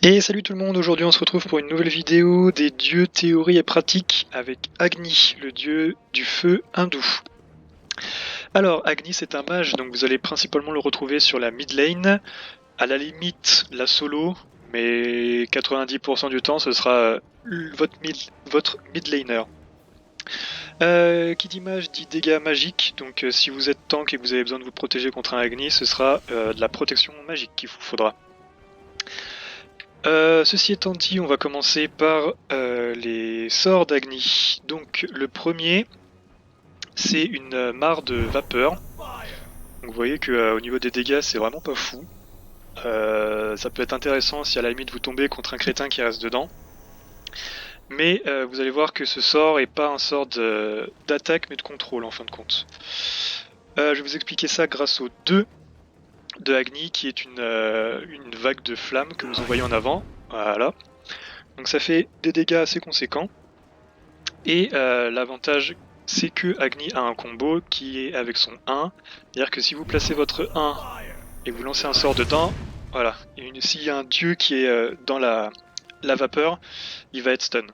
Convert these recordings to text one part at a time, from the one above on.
Et salut tout le monde, aujourd'hui on se retrouve pour une nouvelle vidéo des dieux théorie et pratique avec Agni, le dieu du feu hindou. Alors Agni c'est un mage, donc vous allez principalement le retrouver sur la mid lane, à la limite la solo, mais 90% du temps ce sera votre mid laner. Qui dit mage dit dégâts magiques, donc si vous êtes tank et que vous avez besoin de vous protéger contre un Agni, ce sera de la protection magique qu'il vous faudra. Ceci étant dit, on va commencer par les sorts d'Agni. Donc le premier, c'est une mare de vapeur. Donc vous voyez que au niveau des dégâts, c'est vraiment pas fou. Ça peut être intéressant si à la limite vous tombez contre un crétin qui reste dedans. Mais vous allez voir que ce sort est pas un sort d'attaque mais de contrôle en fin de compte. Je vais vous expliquer ça grâce aux 2 de Agni qui est une vague de flammes que vous envoyez en avant. Voilà. Donc ça fait des dégâts assez conséquents. Et l'avantage, c'est que Agni a un combo qui est avec son 1. C'est-à-dire que si vous placez votre 1 et que vous lancez un sort dedans, voilà. S'il y a un dieu qui est dans la vapeur, il va être stun.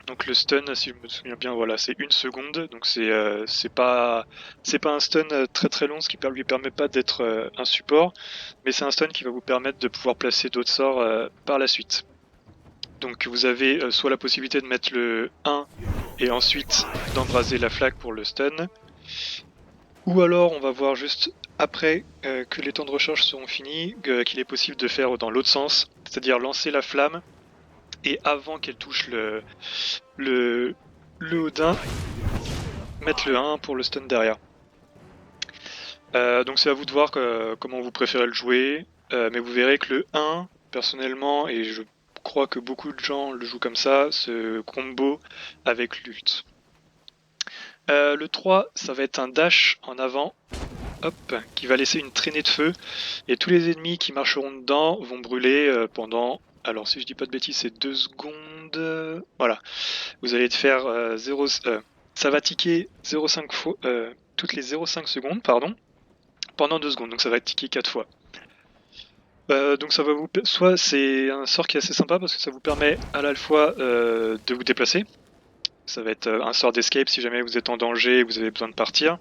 Donc le stun, si je me souviens bien, voilà, c'est 1 seconde. Donc c'est pas un stun très très long, ce qui lui permet pas d'être un support, mais c'est un stun qui va vous permettre de pouvoir placer d'autres sorts par la suite. Donc vous avez soit la possibilité de mettre le 1 et ensuite d'embraser la flaque pour le stun, ou alors on va voir juste après que les temps de recharge seront finis, qu'il est possible de faire dans l'autre sens, c'est-à-dire lancer la flamme et avant qu'elle touche le Odin, mettre le 1 pour le stun derrière. Donc c'est à vous de voir comment vous préférez le jouer, mais vous verrez que le 1, personnellement, et je crois que beaucoup de gens le jouent comme ça, ce combo avec l'ult. Le 3, ça va être un dash en avant, hop, qui va laisser une traînée de feu, et tous les ennemis qui marcheront dedans vont brûler pendant, alors si je dis pas de bêtises, c'est 2 secondes, voilà. Vous allez faire 0, ça va ticker 0,5 fois, toutes les 0,5 secondes, pardon, pendant 2 secondes, donc ça va ticker 4 fois. Donc ça va vous, soit c'est un sort qui est assez sympa parce que ça vous permet à la fois de vous déplacer. Ça va être un sort d'escape si jamais vous êtes en danger et que vous avez besoin de partir.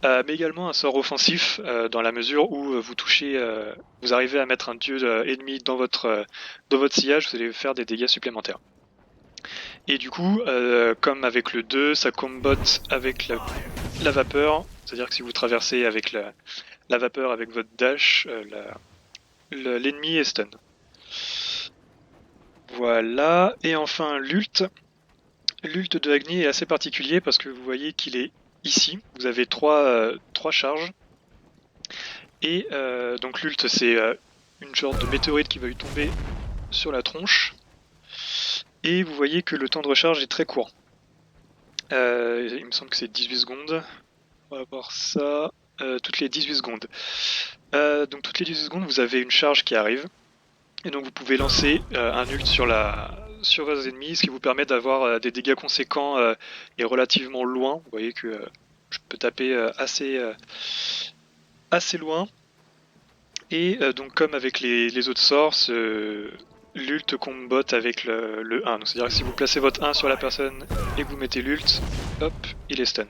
Mais également un sort offensif dans la mesure où vous touchez, vous arrivez à mettre un dieu ennemi dans votre sillage, vous allez faire des dégâts supplémentaires. Et du coup, comme avec le 2, ça combotte avec la vapeur, c'est-à-dire que si vous traversez avec la vapeur avec votre dash, l'ennemi est stun. Voilà, et enfin l'ult. L'ult de Agni est assez particulier parce que vous voyez qu'il est ici. Vous avez trois charges. Et donc l'ult c'est une sorte de météorite qui va lui tomber sur la tronche. Et vous voyez que le temps de recharge est très court. Il me semble que c'est 18 secondes. On va voir ça. Toutes les 18 secondes. Donc toutes les 18 secondes vous avez une charge qui arrive. Et donc vous pouvez lancer un ult sur vos ennemis, ce qui vous permet d'avoir des dégâts conséquents et relativement loin. Vous voyez que je peux taper assez loin. Et donc comme avec les autres sorts, l'ult combat avec le 1. C'est-à-dire que si vous placez votre 1 sur la personne et que vous mettez l'ult, hop, il est stun.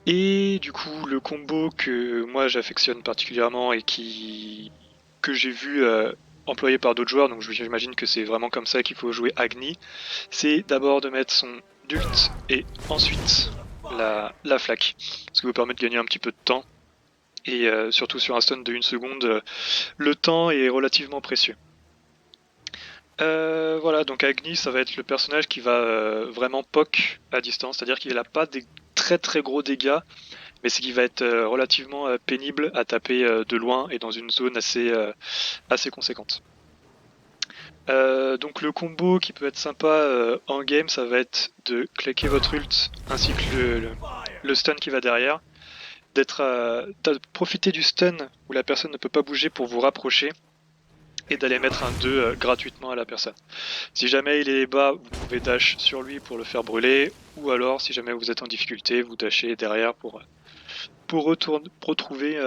Et du coup, le combo que moi j'affectionne particulièrement et que j'ai vu employé par d'autres joueurs, donc j'imagine que c'est vraiment comme ça qu'il faut jouer Agni, c'est d'abord de mettre son ult et ensuite la flaque, ce qui vous permet de gagner un petit peu de temps. Et surtout sur un stun de 1 seconde, le temps est relativement précieux. Voilà, donc Agni, ça va être le personnage qui va vraiment poke à distance, c'est-à-dire qu'il n'a pas des très très gros dégâts, mais c'est qu'il va être relativement pénible à taper de loin et dans une zone assez conséquente. Donc le combo qui peut être sympa en game, ça va être de claquer votre ult ainsi que le stun qui va derrière, de profiter du stun où la personne ne peut pas bouger pour vous rapprocher et d'aller mettre un 2 gratuitement à la personne. Si jamais il est bas, vous pouvez dash sur lui pour le faire brûler, ou alors si jamais vous êtes en difficulté, vous dashez derrière pour retrouver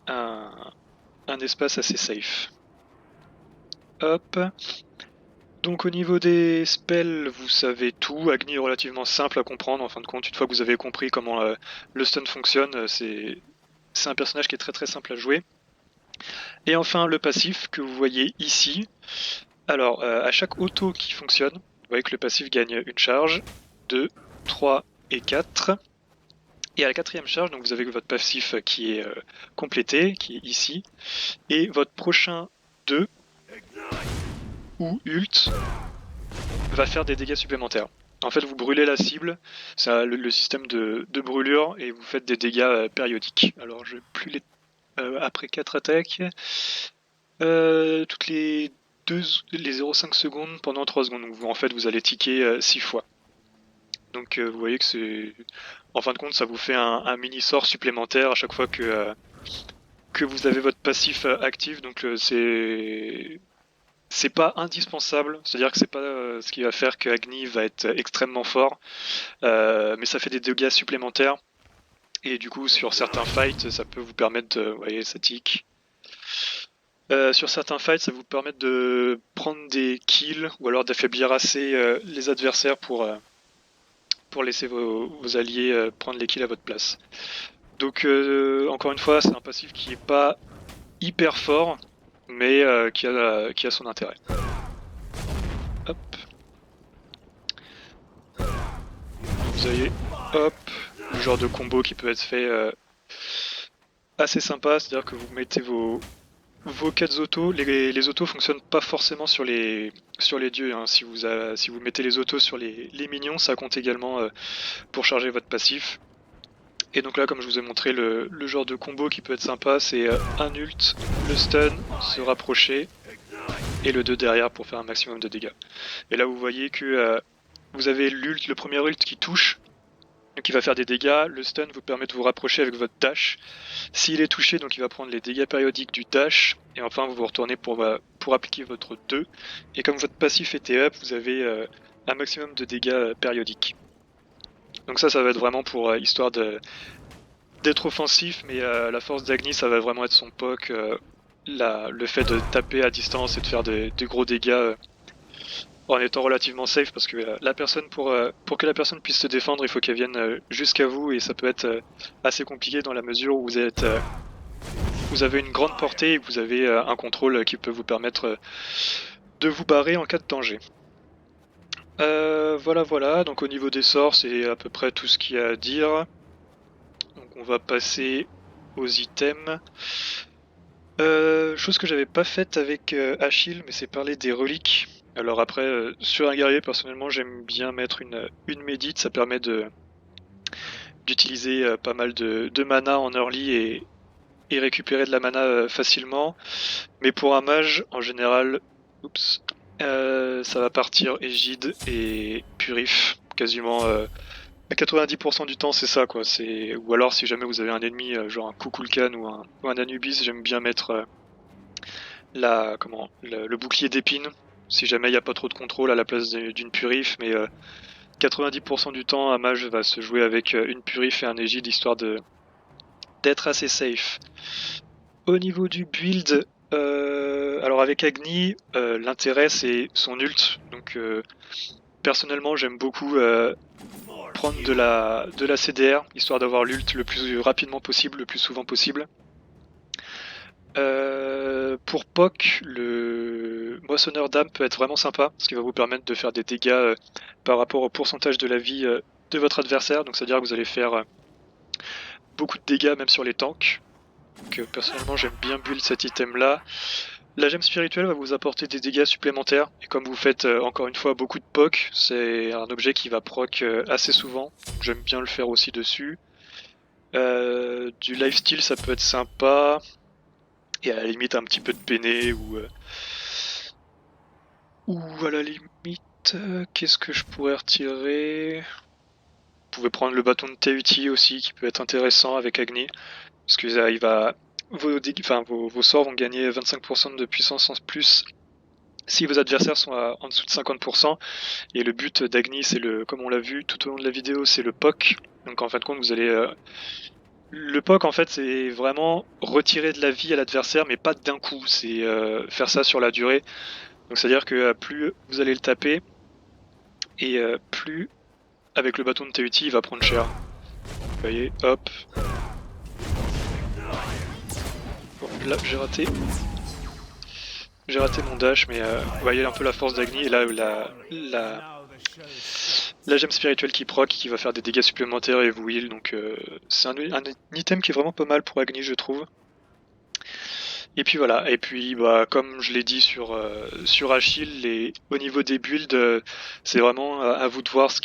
un espace assez safe. Hop. Donc au niveau des spells, vous savez tout. Agni est relativement simple à comprendre en fin de compte. Une fois que vous avez compris comment le stun fonctionne, c'est un personnage qui est très simple à jouer. Et enfin le passif que vous voyez ici. Alors à chaque auto qui fonctionne, vous voyez que le passif gagne une charge, 2, 3 et 4. Et à la quatrième charge, donc vous avez votre passif qui est complété, qui est ici. Et votre prochain 2 ou ult va faire des dégâts supplémentaires. En fait, vous brûlez la cible, ça le système de brûlure, et vous faites des dégâts périodiques. Alors, je vais plus les. Après 4 attaques, toutes les 0,5 secondes pendant 3 secondes. Donc, en fait, vous allez ticker 6 fois. Donc, vous voyez que c'est. En fin de compte, ça vous fait un mini sort supplémentaire à chaque fois que vous avez votre passif actif. Donc, c'est pas indispensable, c'est-à-dire que c'est pas ce qui va faire que Agni va être extrêmement fort, mais ça fait des dégâts supplémentaires, et du coup sur certains fights ça peut vous permettre de... Vous voyez, ça tique. Sur certains fights ça vous permet de prendre des kills, ou alors d'affaiblir assez les adversaires pour laisser vos alliés prendre les kills à votre place. Donc encore une fois, c'est un passif qui est pas hyper fort, mais qui a son intérêt. Hop. Vous avez, hop, le genre de combo qui peut être fait assez sympa, c'est-à-dire que vous mettez vos 4 autos. Les autos fonctionnent pas forcément sur les dieux, hein. Si vous mettez les autos sur les minions, ça compte également pour charger votre passif. Et donc là, comme je vous ai montré, le genre de combo qui peut être sympa, c'est un ult, le stun, se rapprocher, et le 2 derrière pour faire un maximum de dégâts. Et là, vous voyez que vous avez l'ult, le premier ult qui touche, donc il va faire des dégâts, le stun vous permet de vous rapprocher avec votre dash. S'il est touché, donc il va prendre les dégâts périodiques du dash, et enfin vous vous retournez pour appliquer votre 2. Et comme votre passif était up, vous avez un maximum de dégâts périodiques. Donc ça va être vraiment pour histoire d'être offensif, mais la force d'Agni ça va vraiment être son poke, le fait de taper à distance et de faire des gros dégâts en étant relativement safe, parce que la personne pour que la personne puisse se défendre, il faut qu'elle vienne jusqu'à vous, et ça peut être assez compliqué dans la mesure où vous avez une grande portée et que vous avez un contrôle qui peut vous permettre de vous barrer en cas de danger. Voilà, donc au niveau des sorts, c'est à peu près tout ce qu'il y a à dire. Donc on va passer aux items. Chose que j'avais pas faite avec Achille, mais c'est parler des reliques. Alors après, sur un guerrier, personnellement, j'aime bien mettre une médite, ça permet d'utiliser pas mal de mana en early et récupérer de la mana facilement. Mais pour un mage, en général, ça va partir Égide et Purif, quasiment à 90% du temps, c'est ça quoi. Ou alors si jamais vous avez un ennemi genre un Kukulkan ou un Anubis, j'aime bien mettre le bouclier d'épine, si jamais il n'y a pas trop de contrôle à la place d'une Purif, mais 90% du temps un mage va se jouer avec une Purif et un Égide, histoire d'être assez safe. Au niveau du build, alors avec Agni, l'intérêt c'est son ult, donc personnellement j'aime beaucoup prendre de la CDR, histoire d'avoir l'ult le plus rapidement possible, le plus souvent possible. Pour POC, le moissonneur d'âme peut être vraiment sympa, ce qui va vous permettre de faire des dégâts par rapport au pourcentage de la vie de votre adversaire, donc c'est-à-dire que vous allez faire beaucoup de dégâts même sur les tanks. Donc personnellement j'aime bien build cet item là. La gemme spirituelle va vous apporter des dégâts supplémentaires, et comme vous faites encore une fois beaucoup de POC, c'est un objet qui va proc assez souvent, j'aime bien le faire aussi dessus. Du lifesteal ça peut être sympa, et à la limite un petit peu de peiné, ou à la limite, qu'est-ce que je pourrais retirer? Vous pouvez prendre le bâton de Teuti aussi, qui peut être intéressant avec Agni, parce que il va... vos sorts vont gagner 25% de puissance en plus si vos adversaires sont en dessous de 50%, et le but d'Agni, c'est comme on l'a vu tout au long de la vidéo, c'est le POC. Donc en fin de compte, vous allez... le POC, en fait, c'est vraiment retirer de la vie à l'adversaire, mais pas d'un coup, c'est faire ça sur la durée. Donc c'est-à-dire que plus vous allez le taper, et plus avec le bâton de TUT il va prendre cher. Vous voyez, hop. Bon, là j'ai raté. J'ai raté mon dash, mais vous voyez un peu la force d'Agni, et là la gemme spirituelle qui proc, qui va faire des dégâts supplémentaires et vous heal, donc c'est un item qui est vraiment pas mal pour Agni, je trouve. Et puis voilà, et puis bah, comme je l'ai dit sur Achille, au niveau des builds, c'est vraiment à vous de voir ce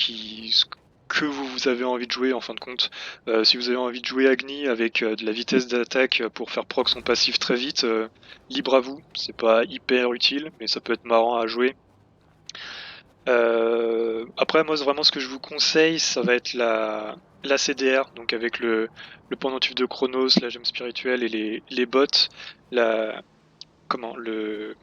que vous avez envie de jouer en fin de compte. Si vous avez envie de jouer Agni avec de la vitesse d'attaque pour faire proc son passif très vite, libre à vous, c'est pas hyper utile, mais ça peut être marrant à jouer. Après moi vraiment ce que je vous conseille, ça va être la CDR, donc avec le pendentif de Chronos, la gemme spirituelle et les bots, comment le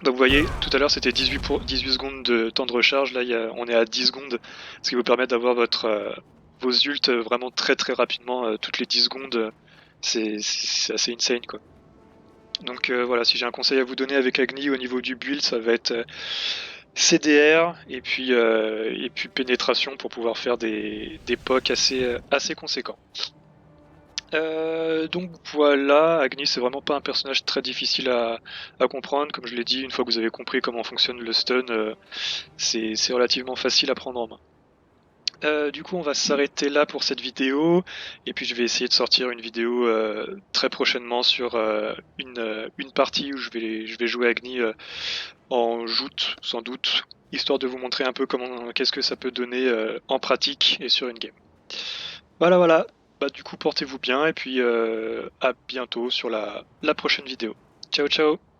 donc vous voyez, tout à l'heure c'était 18 secondes de temps de recharge, là on est à 10 secondes, ce qui vous permet d'avoir vos ults vraiment très très rapidement, toutes les 10 secondes, c'est assez insane quoi. Donc voilà, si j'ai un conseil à vous donner avec Agni au niveau du build, ça va être CDR et puis pénétration pour pouvoir faire des POC assez conséquents. Donc voilà, Agni c'est vraiment pas un personnage très difficile à comprendre, comme je l'ai dit, une fois que vous avez compris comment fonctionne le stun, c'est relativement facile à prendre en main. Du coup on va s'arrêter là pour cette vidéo, et puis je vais essayer de sortir une vidéo très prochainement sur une partie où je vais jouer Agni en joute sans doute, histoire de vous montrer un peu qu'est-ce que ça peut donner en pratique et sur une game. Voilà, bah du coup portez-vous bien et puis à bientôt sur la prochaine vidéo. Ciao ciao.